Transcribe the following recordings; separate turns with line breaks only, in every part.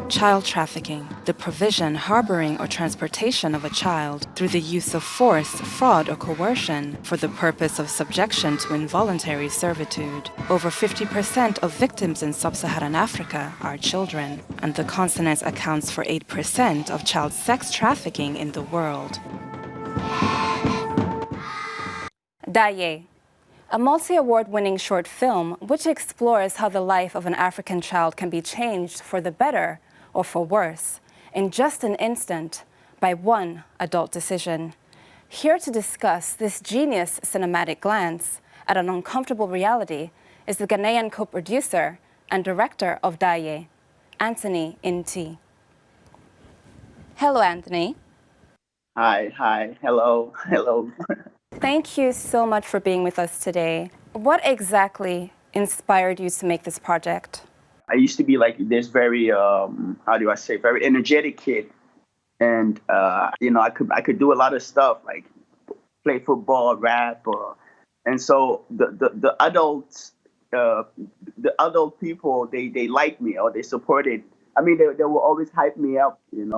Child trafficking, the provision, harboring, or transportation of a child through the use of force, fraud, or coercion for the purpose of subjection to involuntary servitude. Over 50% of victims in sub-Saharan Africa are children, and the continent accounts for 8% of child sex trafficking in the world. YIE, a multi-award-winning short film which explores how the life of an African child can be changed for the better or for worse in just an instant by one adult decision. Here to discuss this genius cinematic glance at an uncomfortable reality is the Ghanaian co-producer and director of YIE, Anthony Nti. Hello, Anthony.
Hi, hello.
Thank you so much for being with us today. What exactly inspired you to make this project?
I used to be like this very, very energetic kid. And, I could do a lot of stuff like play football, rap. And so the adults, the adult people, they liked me or they supported. I mean, they will always hype me up, and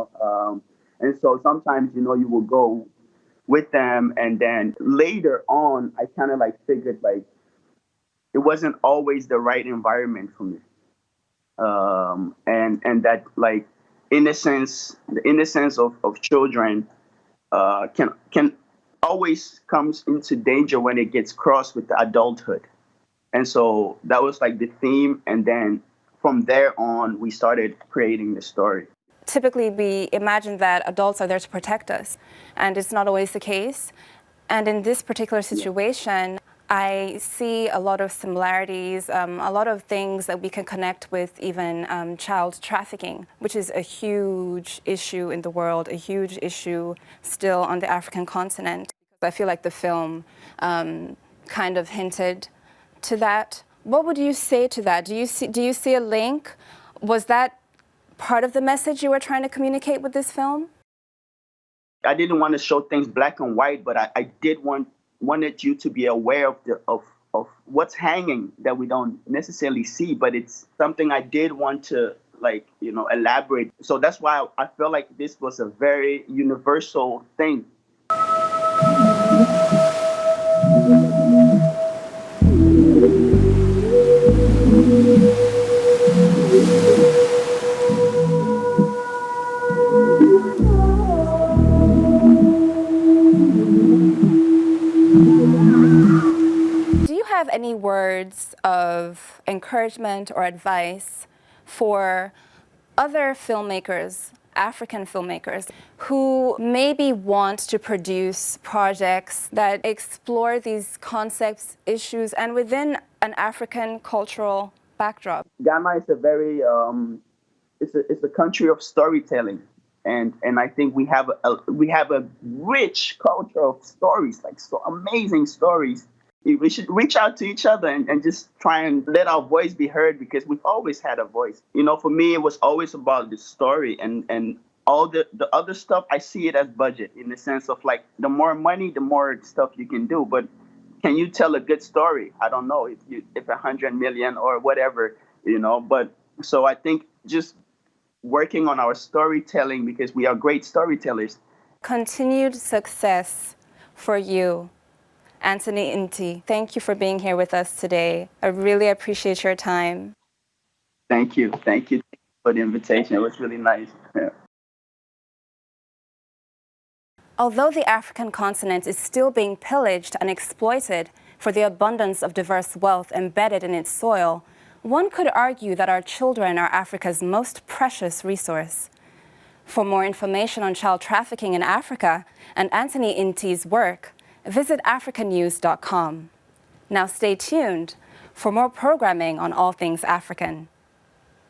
so sometimes, you will go with them. And then later on, I kind of like figured like it wasn't always the right environment for me. And that like the innocence of children can always comes into danger when it gets crossed with the adulthood. And so that was like the theme. And then from there on, we started creating the story.
Typically, we imagine that adults are there to protect us, and it's not always the case. And in this particular situation, I see a lot of similarities, a lot of things that we can connect with, even child trafficking, which is a huge issue in the world, a huge issue still on the African continent. I feel like the film kind of hinted to that. What would you say to that? Do you see a link? Was that part of the message you were trying to communicate with this film?
I didn't want to show things black and white, but I did wanted you to be aware of what's hanging that we don't necessarily see, but it's something I did want to elaborate. So that's why I felt like this was a very universal thing.
Do you have any words of encouragement or advice for other filmmakers, African filmmakers, who maybe want to produce projects that explore these concepts, issues, and within an African cultural backdrop?
Ghana is a very it's a country of storytelling, and I think we have a rich culture of stories, like so amazing stories. We should reach out to each other and just try and let our voice be heard, because we've always had a voice. For me, it was always about the story, and all the other stuff, I see it as budget, in the sense of like the more money, the more stuff you can do. But can you tell a good story? I don't know if 100 million or whatever, But so I think just working on our storytelling, because we are great storytellers.
Continued success for you, Anthony Nti. Thank you for being here with us today. I really appreciate your time.
Thank you for the invitation. It was really nice. Yeah.
Although the African continent is still being pillaged and exploited for the abundance of diverse wealth embedded in its soil, one could argue that our children are Africa's most precious resource. For more information on child trafficking in Africa and Anthony Nti's work, visit Africanews.com. Now stay tuned for more programming on all things African.